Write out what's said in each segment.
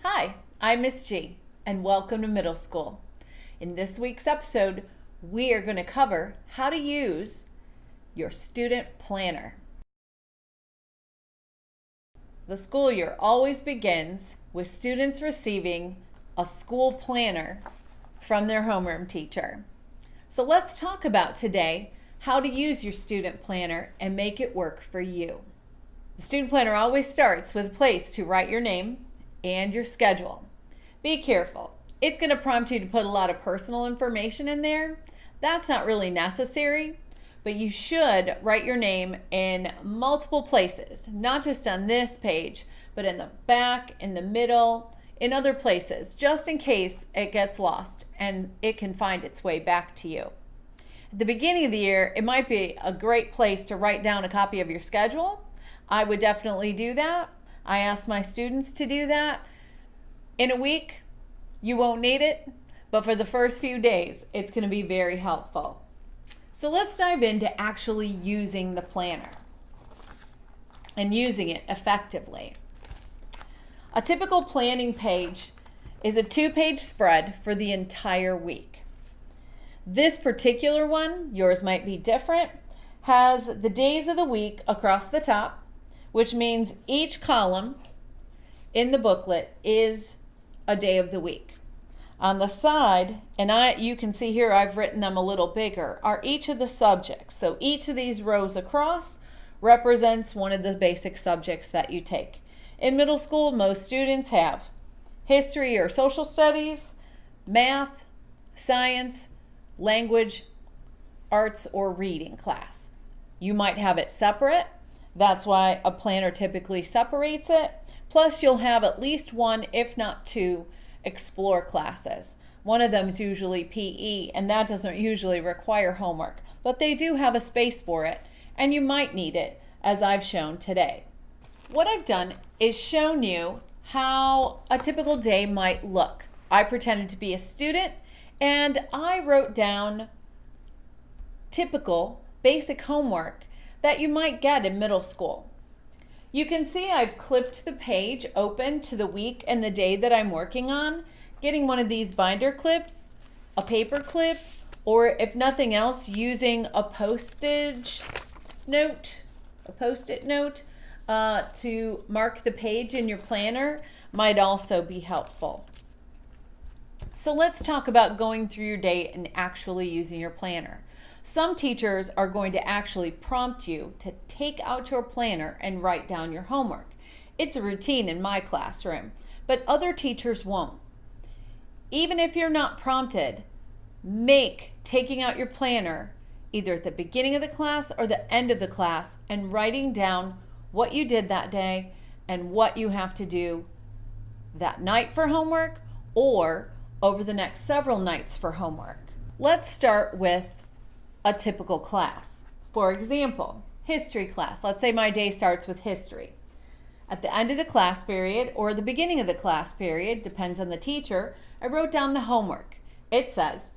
Hi, I'm Miss G, and welcome to middle school. In this week's episode, we are going to cover how to use your student planner. The school year always begins with students receiving a school planner from their homeroom teacher. So let's talk about today how to use your student planner and make it work for you. The student planner always starts with a place to write your name and your schedule. Be careful. It's going to prompt you to put a lot of personal information in there. That's not really necessary, but you should write your name in multiple places, not just on this page, but in the back, in the middle, in other places, just in case it gets lost and it can find its way back to you. At the beginning of the year, it might be a great place to write down a copy of your schedule. I would definitely do that. I ask my students to do that. In a week, you won't need it, but for the first few days, it's going to be very helpful. So let's dive into actually using the planner and using it effectively. A typical planning page is a 2-page spread for the entire week. This particular one, yours might be different, has the days of the week across the top, which means each column in the booklet is a day of the week. On the side, and you can see here I've written them a little bigger, are each of the subjects. So each of these rows across represents one of the basic subjects that you take. In middle school, most students have history or social studies, math, science, language, arts, or reading class. You might have it separate. That's why a planner typically separates it. Plus, you'll have at least one, if not two, explore classes. One of them is usually PE, and that doesn't usually require homework, but they do have a space for it, and you might need it, as I've shown today. What I've done is shown you how a typical day might look. I pretended to be a student, and I wrote down typical basic homework that you might get in middle school. You can see I've clipped the page open to the week and the day that I'm working on. Getting one of these binder clips, a paper clip, or if nothing else, using a post-it note to mark the page in your planner might also be helpful. So let's talk about going through your day and actually using your planner. Some teachers are going to actually prompt you to take out your planner and write down your homework. It's a routine in my classroom, but other teachers won't. Even if you're not prompted, make taking out your planner either at the beginning of the class or the end of the class and writing down what you did that day and what you have to do that night for homework or over the next several nights for homework. Let's start with a typical class. For example, history class. Let's say my day starts with history. At the end of the class period or the beginning of the class period, depends on the teacher, I wrote down the homework. It says,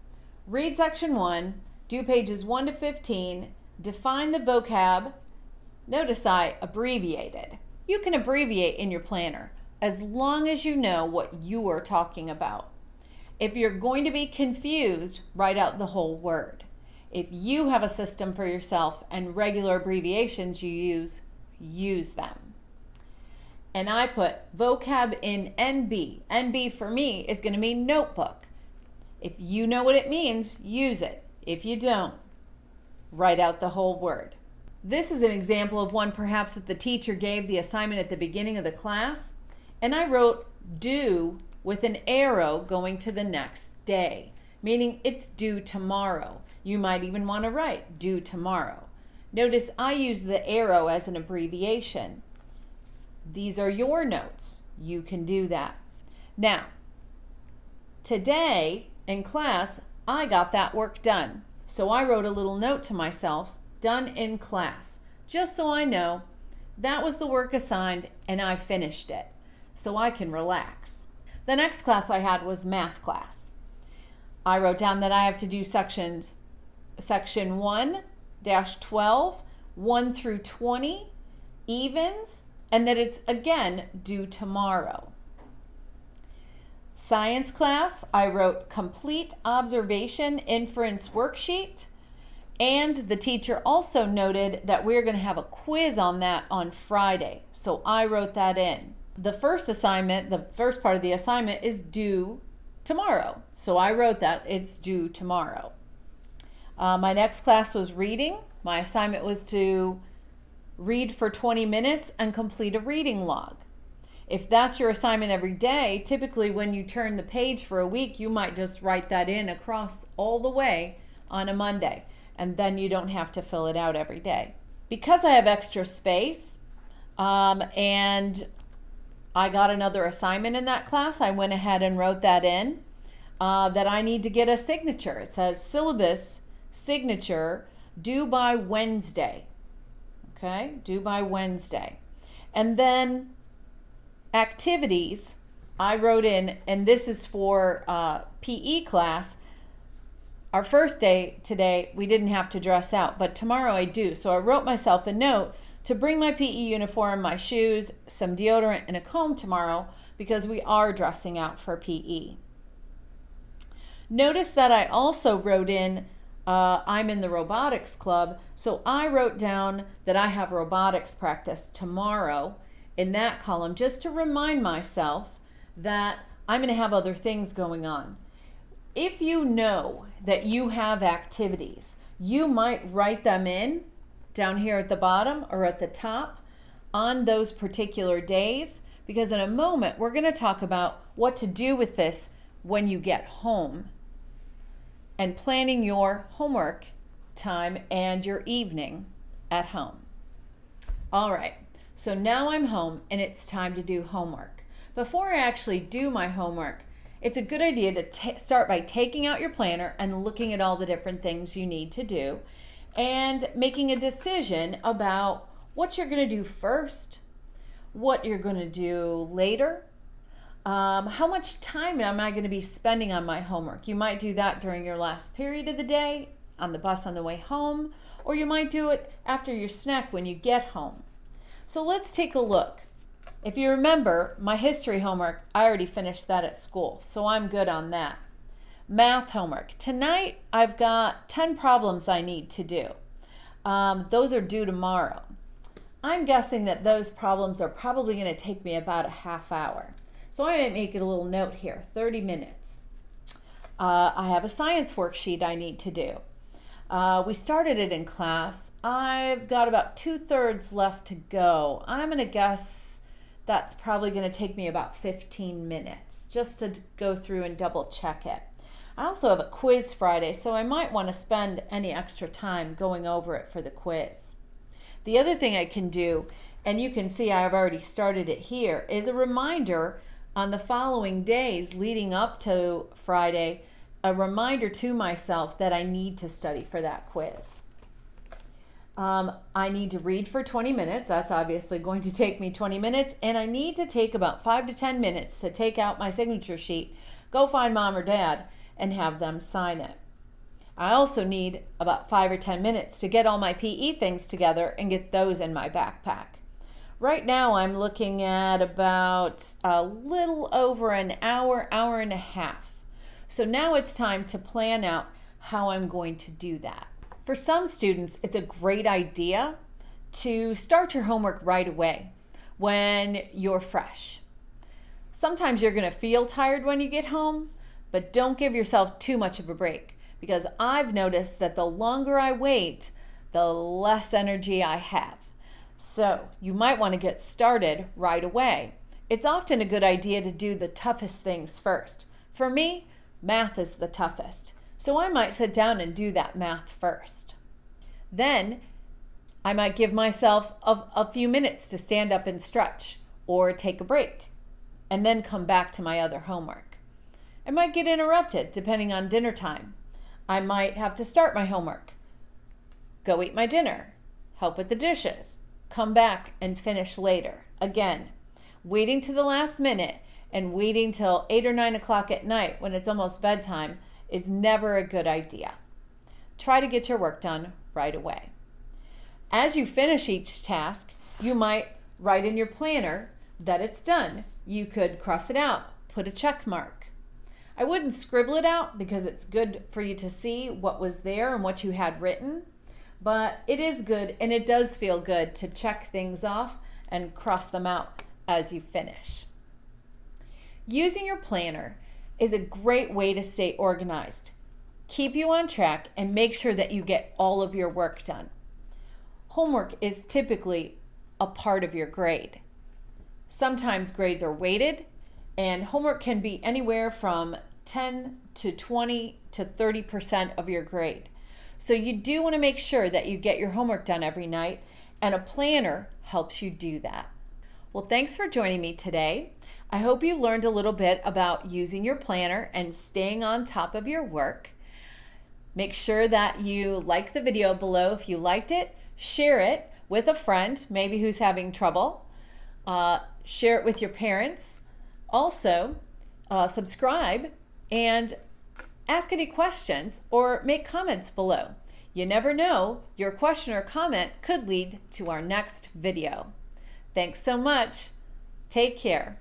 read section 1, do pages 1 to 15, define the vocab. Notice I abbreviated. You can abbreviate in your planner as long as you know what you are talking about. If you're going to be confused, write out the whole word. If you have a system for yourself and regular abbreviations you use them. And I put vocab in NB. NB for me is going to mean notebook. If you know what it means, use it. If you don't, write out the whole word. This is an example of one perhaps that the teacher gave the assignment at the beginning of the class, and I wrote due with an arrow going to the next day, meaning it's due tomorrow. You might even want to write due tomorrow. Notice I use the arrow as an abbreviation. These are your notes. You can do that. Now, today in class, I got that work done. So I wrote a little note to myself, done in class, just so I know that was the work assigned and I finished it, so I can relax. The next class I had was math class. I wrote down that I have to do section 1-12, 1 through 20, evens, and that it's again due tomorrow. Science class, I wrote complete observation inference worksheet. And the teacher also noted that we're going to have a quiz on that on Friday. So I wrote that in. The first assignment, the first part of the assignment is due tomorrow. So I wrote that it's due tomorrow. My next class was reading. My assignment was to read for 20 minutes and complete a reading log. If that's your assignment every day, typically when you turn the page for a week, you might just write that in across all the way on a Monday. And then you don't have to fill it out every day. Because I have extra space and I got another assignment in that class, I went ahead and wrote that in, that I need to get a signature. It says syllabus signature due by Wednesday. Okay, due by Wednesday. And then activities, I wrote in, and this is for PE class. Our first day today, we didn't have to dress out, but tomorrow I do. So I wrote myself a note to bring my PE uniform, my shoes, some deodorant, and a comb tomorrow because we are dressing out for PE. Notice that I also wrote in, I'm in the robotics club, so I wrote down that I have robotics practice tomorrow in that column just to remind myself that I'm going to have other things going on. If you know that you have activities, you might write them in down here at the bottom or at the top on those particular days, because in a moment we're going to talk about what to do with this when you get home and planning your homework time and your evening at home. All right, so now I'm home and it's time to do homework. Before I actually do my homework, it's a good idea to start by taking out your planner and looking at all the different things you need to do and making a decision about what you're going to do first, what you're going to do later, how much time am I going to be spending on my homework. You might do that during your last period of the day, on the bus on the way home, or you might do it after your snack when you get home. So let's take a look. If you remember, my history homework, I already finished that at school, so I'm good on that. Math homework. Tonight, I've got 10 problems I need to do. Those are due tomorrow. I'm guessing that those problems are probably going to take me about a half hour. So I might make it a little note here, 30 minutes. I have a science worksheet I need to do. We started it in class. I've got about 2/3 left to go. I'm going to guess that's probably going to take me about 15 minutes just to go through and double check it. I also have a quiz Friday, so I might want to spend any extra time going over it for the quiz. The other thing I can do, and you can see I've already started it here, is a reminder on the following days leading up to Friday, a reminder to myself that I need to study for that quiz. I need to read for 20 minutes. That's obviously going to take me 20 minutes. And I need to take about 5 to 10 minutes to take out my signature sheet, go find mom or dad, and have them sign it. I also need about 5 or 10 minutes to get all my PE things together and get those in my backpack. Right now I'm looking at about a little over an hour, hour and a half. So now it's time to plan out how I'm going to do that. For some students, it's a great idea to start your homework right away when you're fresh. Sometimes you're going to feel tired when you get home, but don't give yourself too much of a break, because I've noticed that the longer I wait, the less energy I have. So you might want to get started right away. It's often a good idea to do the toughest things first. For me, math is the toughest. So I might sit down and do that math first. Then I might give myself a few minutes to stand up and stretch or take a break and then come back to my other homework. I might get interrupted depending on dinner time. I might have to start my homework, go eat my dinner, help with the dishes, come back and finish later. Again, waiting to the last minute and waiting till 8 or 9 o'clock at night when it's almost bedtime is never a good idea. Try to get your work done right away. As you finish each task, you might write in your planner that it's done. You could cross it out, put a check mark, I wouldn't scribble it out because it's good for you to see what was there and what you had written, but it is good and it does feel good to check things off and cross them out as you finish. Using your planner is a great way to stay organized, keep you on track, and make sure that you get all of your work done. Homework is typically a part of your grade. Sometimes grades are weighted, and homework can be anywhere from 10 to 20 to 30% of your grade. So you do want to make sure that you get your homework done every night, and a planner helps you do that. Well, thanks for joining me today. I hope you learned a little bit about using your planner and staying on top of your work. Make sure that you like the video below if you liked it. Share it with a friend, maybe who's having trouble. Share it with your parents. Also, subscribe and ask any questions or make comments below. You never know, your question or comment could lead to our next video. Thanks so much. Take care.